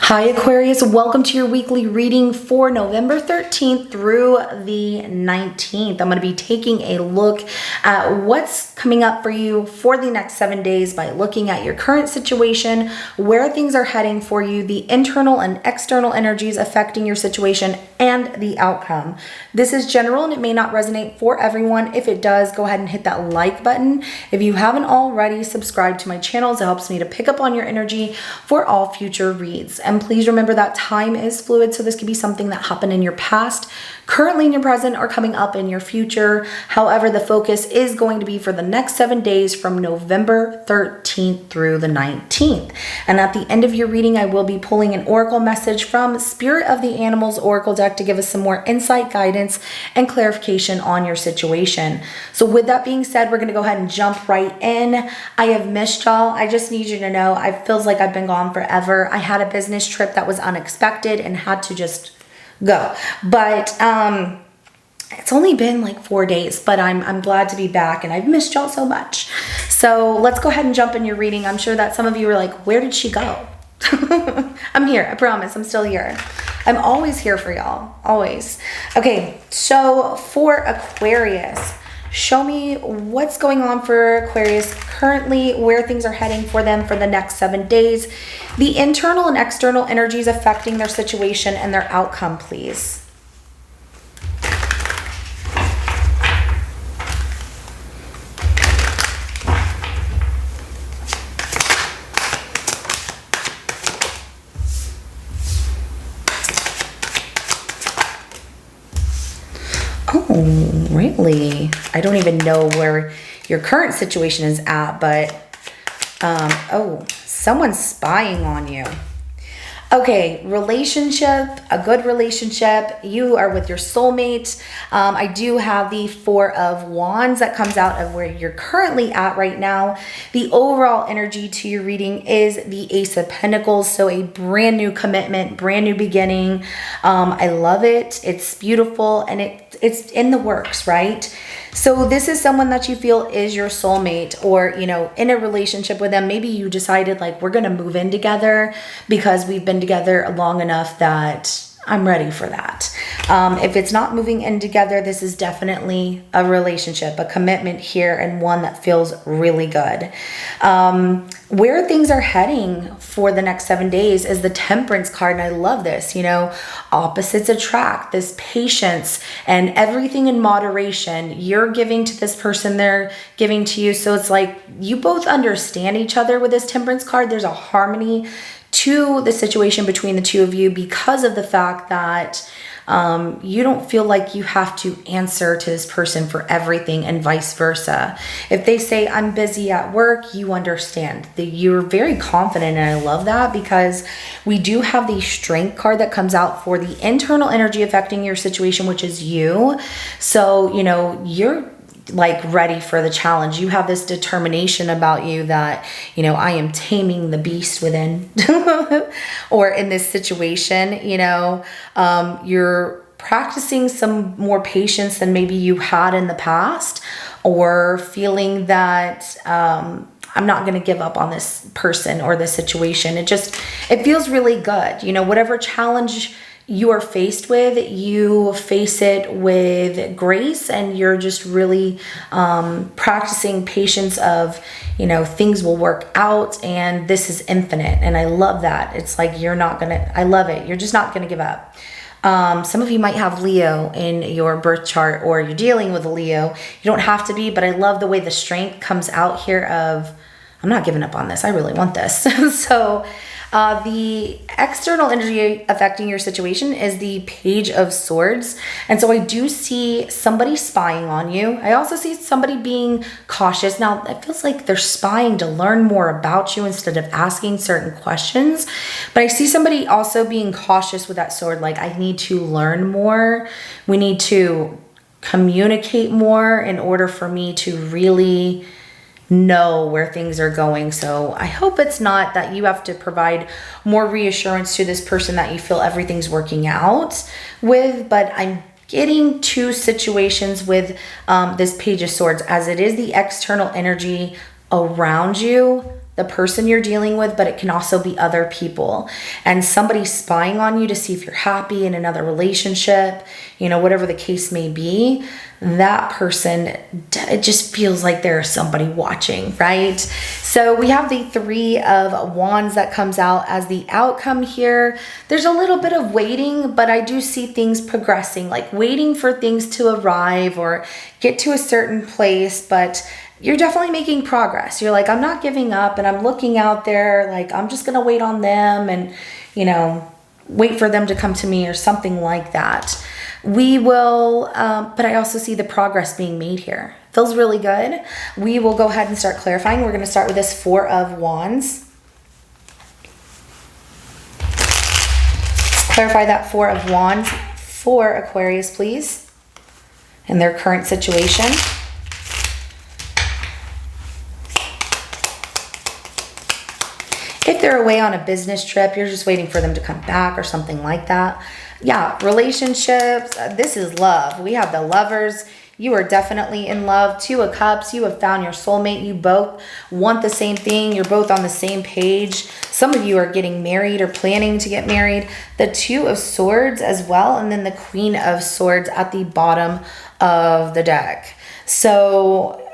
Hi Aquarius, welcome to your weekly reading for November 13th through the 19th. I'm going to be taking a look at what's coming up for you for the next 7 days by looking at your current situation, where things are heading for you, the internal and external energies affecting your situation, and the outcome. This is general and it may not resonate for everyone. If it does, go ahead and hit that like button. If you haven't already, subscribe to my channel. It helps me to pick up on your energy for all future reads. And please remember that time is fluid, so this could be something that happened in your past, currently in your present, or coming up in your future. However, the focus is going to be for the next 7 days from November 13th through the 19th. And at the end of your reading, I will be pulling an oracle message from Spirit of the Animals Oracle deck to give us some more insight, guidance, and clarification on your situation. So with that being said, we're going to go ahead and jump right in. I have missed y'all. I just need you to know, it feels like I've been gone forever. I had a business trip that was unexpected and had to just go. But it's only been like 4 days, but I'm glad to be back and I've missed y'all so much. So let's go ahead and jump in your reading. I'm sure that some of you are like, where did she go? I'm here, I promise, I'm still here. I'm always here for y'all, always. Okay, so for Aquarius, show me what's going on for Aquarius currently, where things are heading for them for the next 7 days, the internal and external energies affecting their situation and their outcome, please. Oh, really? I don't even know where your current situation is at, but oh, someone's spying on you. Okay, relationship, a good relationship. You are with your soulmate. I do have the Four of Wands that comes out of where you're currently at right now. The overall energy to your reading is the Ace of Pentacles. So a brand new commitment, brand new beginning. I love it. It's beautiful and it's in the works, right? So this is someone that you feel is your soulmate, or, you know, in a relationship with them. Maybe you decided like, we're going to move in together because we've been together long enough that I'm ready for that. If it's not moving in together, this is definitely a relationship, a commitment here, and one that feels really good. Where things are heading for the next 7 days is the Temperance card, and I love this. You know, opposites attract, this patience and everything in moderation. You're giving to this person, they're giving to you. So it's like you both understand each other with this Temperance card. There's a harmony to the situation between the two of you because of the fact that you don't feel like you have to answer to this person for everything, and vice versa. If they say, I'm busy at work, you understand that you're very confident. And I love that because we do have the Strength card that comes out for the internal energy affecting your situation, which is you. So, you know, you're like ready for the challenge. You have this determination about you that, you know, I am taming the beast within or in this situation, you know, you're practicing some more patience than maybe you had in the past, or feeling that I'm not going to give up on this person or this situation. It feels really good. You know, whatever challenge you are faced with, you face it with grace, and you're just really practicing patience of, you know, things will work out, and this is infinite. And I love that. It's like I love it. You're just not gonna give up. Some of you might have Leo in your birth chart, or you're dealing with a Leo. You don't have to be, but I love the way the Strength comes out here of, I'm not giving up on this. I really want this. So the external energy affecting your situation is the Page of Swords. And so I do see somebody spying on you. I also see somebody being cautious. Now, it feels like they're spying to learn more about you instead of asking certain questions. But I see somebody also being cautious with that sword. Like, I need to learn more. We need to communicate more in order for me to really know where things are going. So I hope it's not that you have to provide more reassurance to this person that you feel everything's working out with, but I'm getting two situations with this Page of Swords, as it is the external energy around you the person you're dealing with, but it can also be other people. And somebody spying on you to see if you're happy in another relationship, you know, whatever the case may be, that person, it just feels like there's somebody watching, right? So we have the Three of Wands that comes out as the outcome here. There's a little bit of waiting, but I do see things progressing, like waiting for things to arrive or get to a certain place, but you're definitely making progress. You're like, I'm not giving up, and I'm looking out there, like, I'm just gonna wait on them and, you know, wait for them to come to me or something like that. We will, but I also see the progress being made here. Feels really good. We will go ahead and start clarifying. We're gonna start with this Four of Wands. Let's clarify that Four of Wands for Aquarius, please, in their current situation. If they're away on a business trip, you're just waiting for them to come back or something like that. Yeah, relationships, this is love. We have the Lovers. You are definitely in love. Two of Cups, you have found your soulmate. You both want the same thing. You're both on the same page. Some of you are getting married or planning to get married. The Two of Swords as well, and then the Queen of Swords at the bottom of the deck. So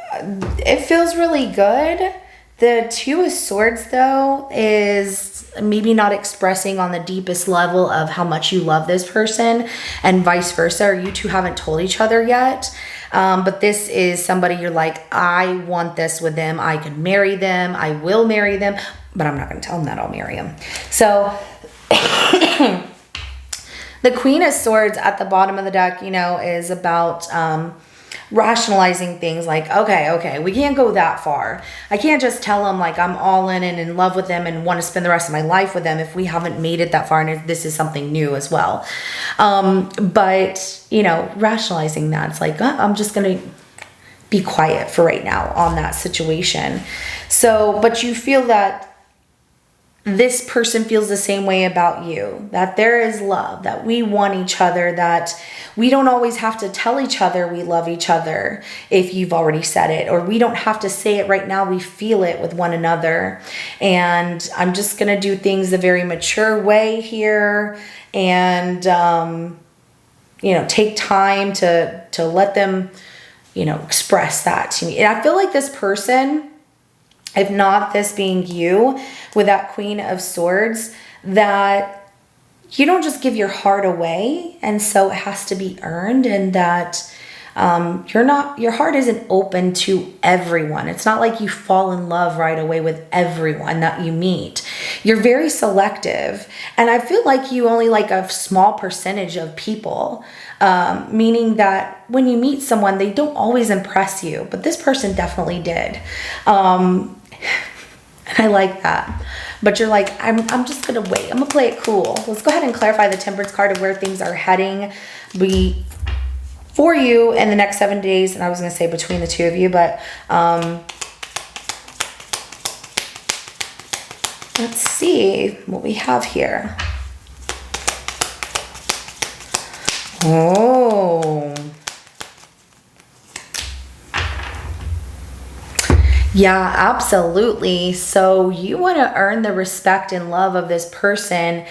it feels really good. The Two of Swords, though, is maybe not expressing on the deepest level of how much you love this person, and vice versa, or you two haven't told each other yet. But this is somebody you're like, I want this with them. I can marry them. I will marry them. But I'm not going to tell them that I'll marry them. So the Queen of Swords at the bottom of the deck, you know, is about rationalizing things like, okay, we can't go that far. I can't just tell them like I'm all in and in love with them and want to spend the rest of my life with them if we haven't made it that far and this is something new as well. But, you know, rationalizing that, it's like, I'm just going to be quiet for right now on that situation. So, but you feel that this person feels the same way about you, that there is love, that we want each other, that we don't always have to tell each other we love each other if you've already said it, or we don't have to say it right now, we feel it with one another. And I'm just going to do things the very mature way here and, you know, take time to let them, you know, express that to me. And I feel like this person, if not this being you with that Queen of Swords, that you don't just give your heart away, and so it has to be earned, and that your heart isn't open to everyone. It's not like you fall in love right away with everyone that you meet. You're very selective, and I feel like you only like a small percentage of people, meaning that when you meet someone, they don't always impress you, but this person definitely did. And I like that. But you're like, I'm just going to wait. I'm going to play it cool. Let's go ahead and clarify the Temperance card of where things are heading for you in the next 7 days. And I was going to say between the two of you, but let's see what we have here. Oh. Yeah, absolutely. So you want to earn the respect and love of this person.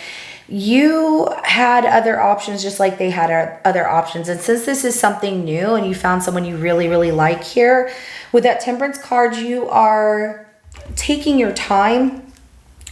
You had other options just like they had other options. And since this is something new and you found someone you really, really like here, with that Temperance card, you are taking your time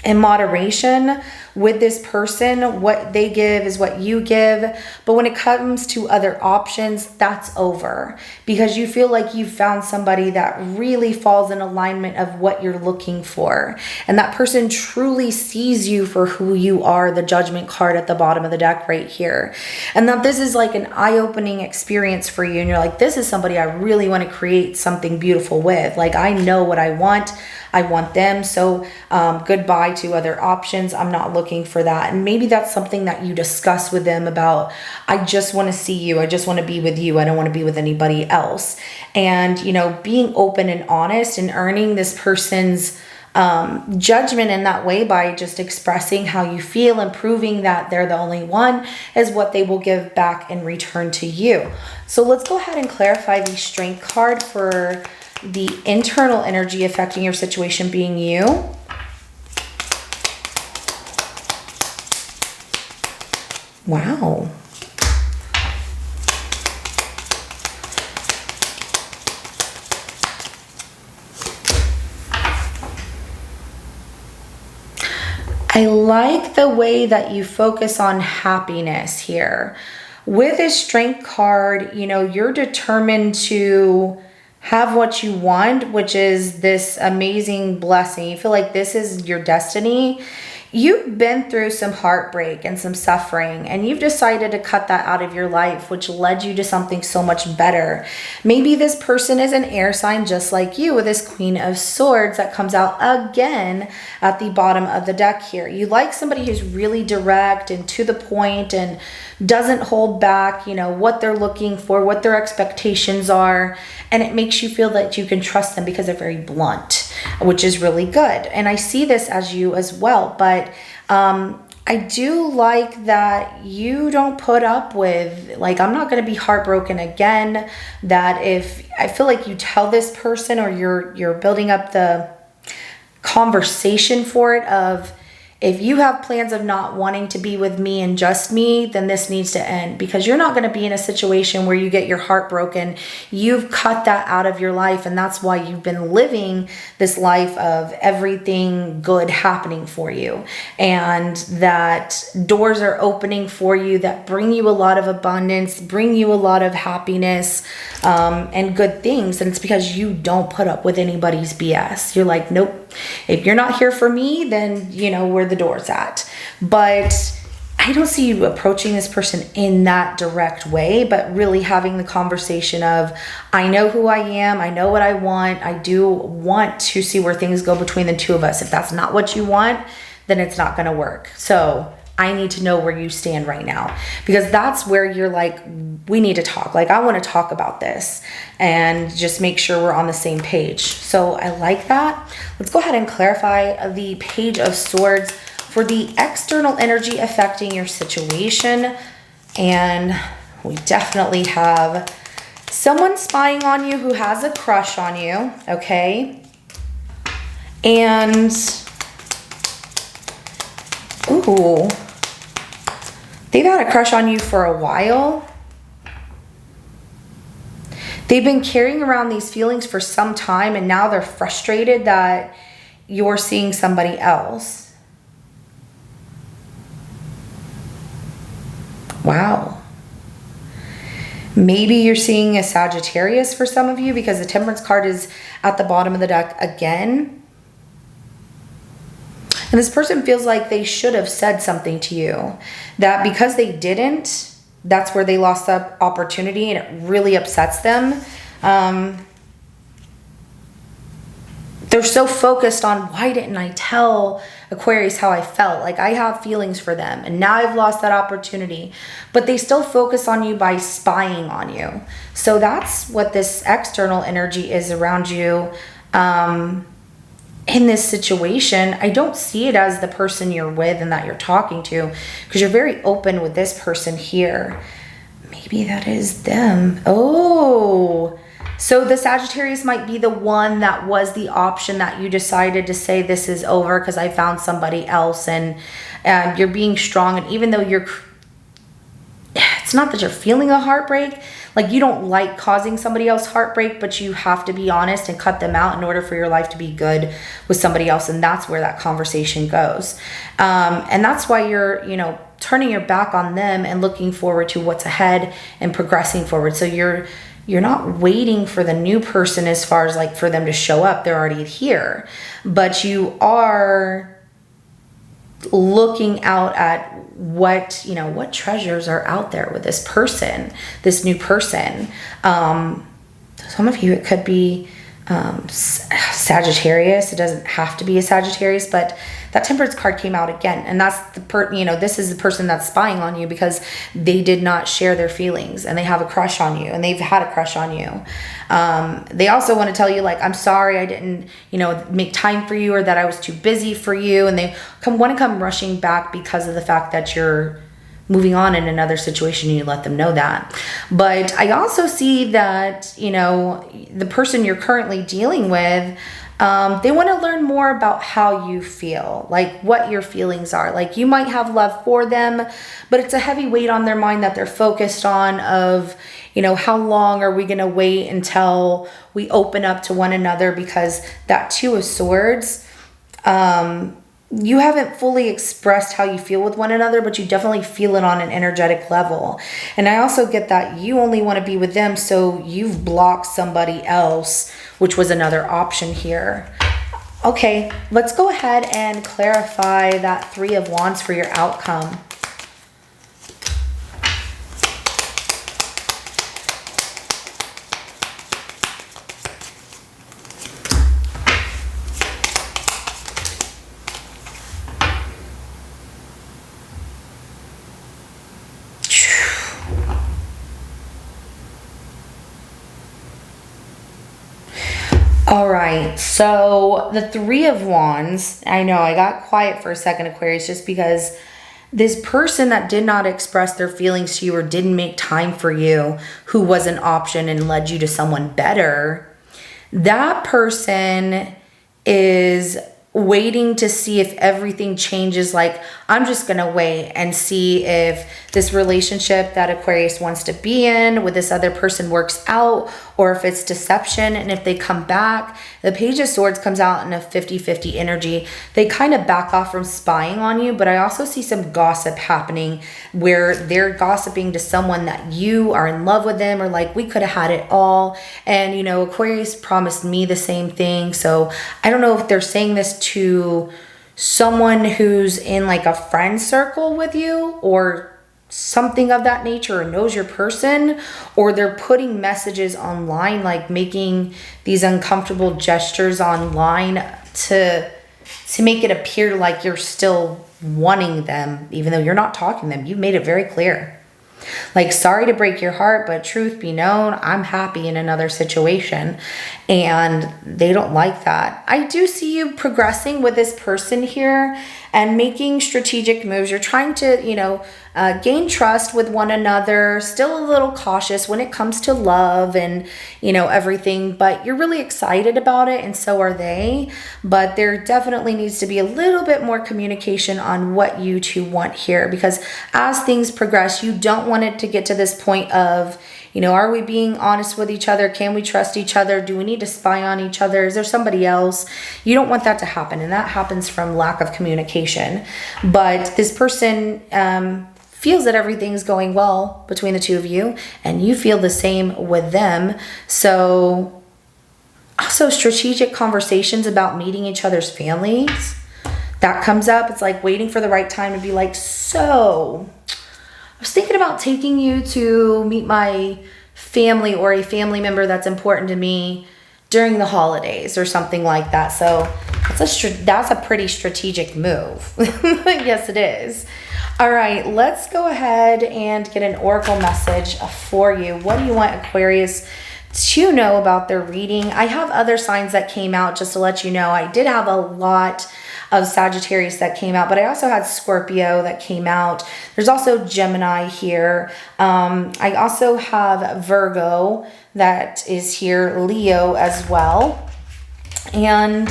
in moderation with this person. What they give is what you give. But when it comes to other options, that's over, because you feel like you've found somebody that really falls in alignment of what you're looking for. And that person truly sees you for who you are, the Judgment card at the bottom of the deck right here. And that this is like an eye-opening experience for you. And you're like, this is somebody I really want to create something beautiful with. Like, I know what I want. I want them. So goodbye to other options. I'm not looking for that. And maybe that's something that you discuss with them about, I just want to see you. I just want to be with you. I don't want to be with anybody else. And, you know, being open and honest and earning this person's judgment in that way by just expressing how you feel and proving that they're the only one is what they will give back in return to you. So let's go ahead and clarify the Strength card for the internal energy affecting your situation being you. Wow. I like the way that you focus on happiness here. With this Strength card, you know, you're determined to have what you want, which is this amazing blessing. You feel like this is your destiny. You've been through some heartbreak and some suffering, and you've decided to cut that out of your life, which led you to something so much better. Maybe this person is an air sign just like you, with this Queen of Swords that comes out again at the bottom of the deck here. You like somebody who's really direct and to the point and doesn't hold back, you know, what they're looking for, what their expectations are, and it makes you feel that you can trust them because they're very blunt, which is really good. And I see this as you as well, but I do like that you don't put up with, like, I'm not going to be heartbroken again. That if I feel like you tell this person, or you're building up the conversation for it of, if you have plans of not wanting to be with me and just me, then this needs to end, because you're not going to be in a situation where you get your heart broken. You've cut that out of your life, and that's why you've been living this life of everything good happening for you, and that doors are opening for you that bring you a lot of abundance, bring you a lot of happiness, and good things. And it's because you don't put up with anybody's BS. You're like, nope, if you're not here for me, then you know where the door's at. But I don't see you approaching this person in that direct way, but really having the conversation of, I know who I am, I know what I want, I do want to see where things go between the two of us. If that's not what you want, then it's not going to work. So I need to know where you stand right now, because that's where you're like, we need to talk. Like, I want to talk about this and just make sure we're on the same page. So I like that. Let's go ahead and clarify the Page of Swords for the external energy affecting your situation. And we definitely have someone spying on you who has a crush on you, okay? And, ooh, they've had a crush on you for a while. They've been carrying around these feelings for some time, and now they're frustrated that you're seeing somebody else. Wow. Maybe you're seeing a Sagittarius for some of you, because the Temperance card is at the bottom of the deck again. And this person feels like they should have said something to you, that because they didn't, that's where they lost that opportunity, and it really upsets them. They're so focused on, why didn't I tell Aquarius how I felt? Like, I have feelings for them, and now I've lost that opportunity. But they still focus on you by spying on you. So that's what this external energy is around you. In this situation, I don't see it as the person you're with and that you're talking to, because you're very open with this person here. Maybe that is them. Oh, so the Sagittarius might be the one that was the option that you decided to say, this is over because I found somebody else, and you're being strong. And even though it's not that you're feeling a heartbreak, like, you don't like causing somebody else heartbreak, but you have to be honest and cut them out in order for your life to be good with somebody else. And that's where that conversation goes. And that's why you're, you know, turning your back on them and looking forward to what's ahead and progressing forward. So you're not waiting for the new person as far as like for them to show up. They're already here, but you are looking out at what, you know, what treasures are out there with this person, this new person. Some of you, it could be Sagittarius. It doesn't have to be a Sagittarius, but that Temperance card came out again, and that's this is the person that's spying on you because they did not share their feelings, and they have a crush on you, and they've had a crush on you. They also want to tell you, like, I'm sorry I didn't, make time for you, or that I was too busy for you, and they want to come rushing back because of the fact that you're moving on in another situation, and you let them know that. But I also see that, the person you're currently dealing with, They want to learn more about how you feel, like what your feelings are. Like you might have love for them, but it's a heavy weight on their mind that they're focused on of, you know, how long are we going to wait until we open up to one another? Because that Two of Swords, you haven't fully expressed how you feel with one another, but you definitely feel it on an energetic level. And I also get that you only want to be with them, so you've blocked somebody else, which was another option here. Okay, let's go ahead and clarify that Three of Wands for your outcome. All right, so the Three of Wands, I know I got quiet for a second, Aquarius, just because this person that did not express their feelings to you or didn't make time for you, who was an option and led you to someone better, that person is waiting to see if everything changes. Like, I'm just gonna wait and see if this relationship that Aquarius wants to be in with this other person works out, or if it's deception. And if they come back, the Page of Swords comes out in a 50-50 energy. They kind of back off from spying on you, but I also see some gossip happening where they're gossiping to someone that you are in love with them, or like, we could have had it all. And, you know, Aquarius promised me the same thing. So I don't know if they're saying this to someone who's in like a friend circle with you or something of that nature, or knows your person, or they're putting messages online, like making these uncomfortable gestures online to make it appear like you're still wanting them, even though you're not talking to them. You've made it very clear. Like, sorry to break your heart, but truth be known, I'm happy in another situation. And they don't like that. I do see you progressing with this person here and making strategic moves. You're trying to, you know, gain trust with one another, still a little cautious when it comes to love and, you know, everything, but you're really excited about it, and so are they. But there definitely needs to be a little bit more communication on what you two want here, because as things progress, you don't want it to get to this point of, you know, are we being honest with each other? Can we trust each other? Do we need to spy on each other? Is there somebody else? You don't want that to happen, and that happens from lack of communication. But this person feels that everything's going well between the two of you, and you feel the same with them. So also strategic conversations about meeting each other's families, that comes up. It's like waiting for the right time to be like, so I was thinking about taking you to meet my family or a family member that's important to me during the holidays or something like that. So that's a pretty strategic move. Yes, it is. All right, let's go ahead and get an oracle message for you. What do you want Aquarius to know about their reading? I have other signs that came out, just to let you know. I did have a lot of Sagittarius that came out, but I also had Scorpio that came out. There's also Gemini here. I also have Virgo that is here, Leo as well. And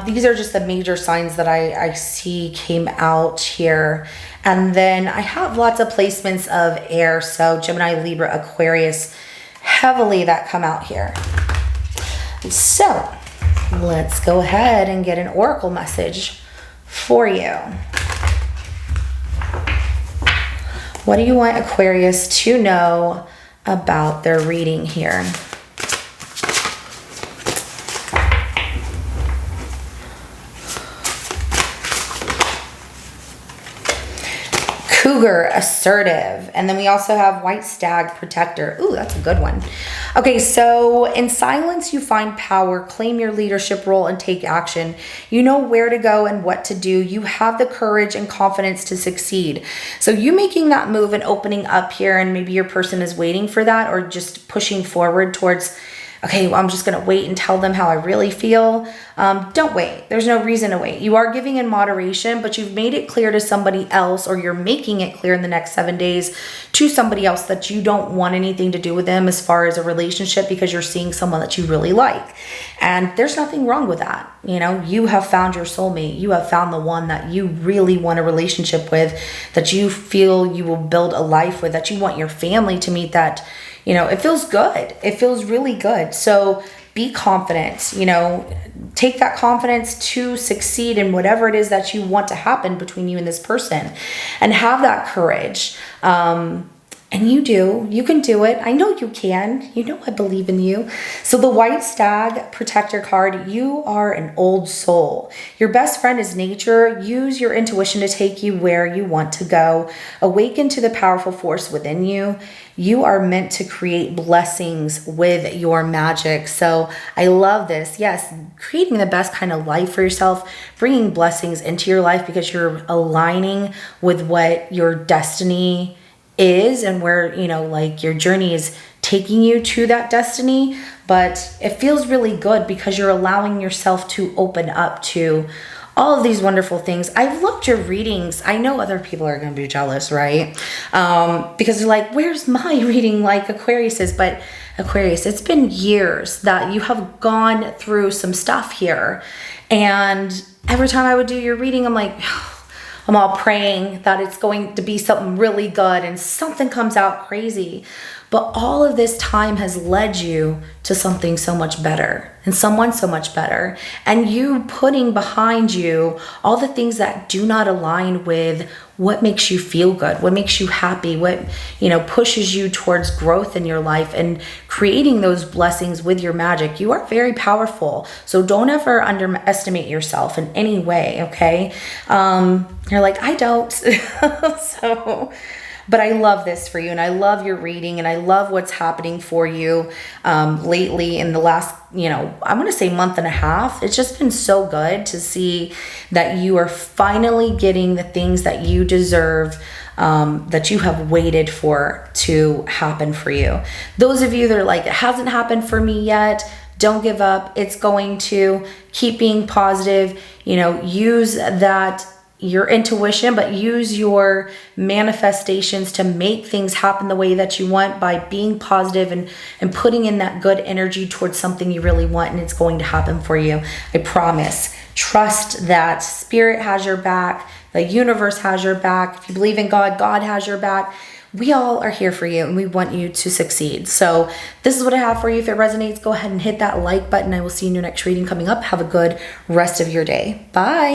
these are just the major signs that I see came out here. And then I have lots of placements of air, so Gemini, Libra, Aquarius, heavily that come out here. So let's go ahead and get an oracle message for you. What do you want Aquarius to know about their reading here? Cougar, assertive. And then we also have White Stag, protector. Ooh, that's a good one. Okay, so in silence, you find power, claim your leadership role, and take action. You know where to go and what to do. You have the courage and confidence to succeed. So you making that move and opening up here, and maybe your person is waiting for that or just pushing forward towards okay, well, I'm just going to wait and tell them how I really feel. Don't wait. There's no reason to wait. You are giving in moderation, but you've made it clear to somebody else, or you're making it clear in the next 7 days to somebody else that you don't want anything to do with them as far as a relationship, because you're seeing someone that you really like. And there's nothing wrong with that. You know, you have found your soulmate. You have found the one that you really want a relationship with, that you feel you will build a life with, that you want your family to meet, that, you know, it feels good. It feels really good. So be confident, you know, take that confidence to succeed in whatever it is that you want to happen between you and this person, and have that courage. And you can do it. I know you can. You know I believe in you. So the White Stag Protector card, you are an old soul. Your best friend is nature. Use your intuition to take you where you want to go. Awaken to the powerful force within you. You are meant to create blessings with your magic. So I love this. Yes, creating the best kind of life for yourself, bringing blessings into your life because you're aligning with what your destiny is and where, you know, like your journey is taking you to that destiny. But it feels really good because you're allowing yourself to open up to all of these wonderful things. I've looked your readings. I know other people are going to be jealous, right? Because they're like, where's my reading like Aquarius is? But Aquarius, it's been years that you have gone through some stuff here. And every time I would do your reading, I'm like, I'm all praying that it's going to be something really good and something comes out crazy. But all of this time has led you to something so much better and someone so much better. And you putting behind you all the things that do not align with what makes you feel good, what makes you happy, what, you know, pushes you towards growth in your life, and creating those blessings with your magic. You are very powerful. So don't ever underestimate yourself in any way, okay? You're like, I don't. But I love this for you, and I love your reading, and I love what's happening for you lately in the last, you know, I'm going to say month and a half. It's just been so good to see that you are finally getting the things that you deserve, that you have waited for to happen for you. Those of you that are like, it hasn't happened for me yet, don't give up. It's going to. Keep being positive. You know, use that, your intuition, but use your manifestations to make things happen the way that you want by being positive and putting in that good energy towards something you really want, and it's going to happen for you. I promise. Trust that spirit has your back. The universe has your back. If you believe in God, God has your back. We all are here for you, and we want you to succeed. So this is what I have for you. If it resonates, go ahead and hit that like button. I will see you in your next reading coming up. Have a good rest of your day. Bye.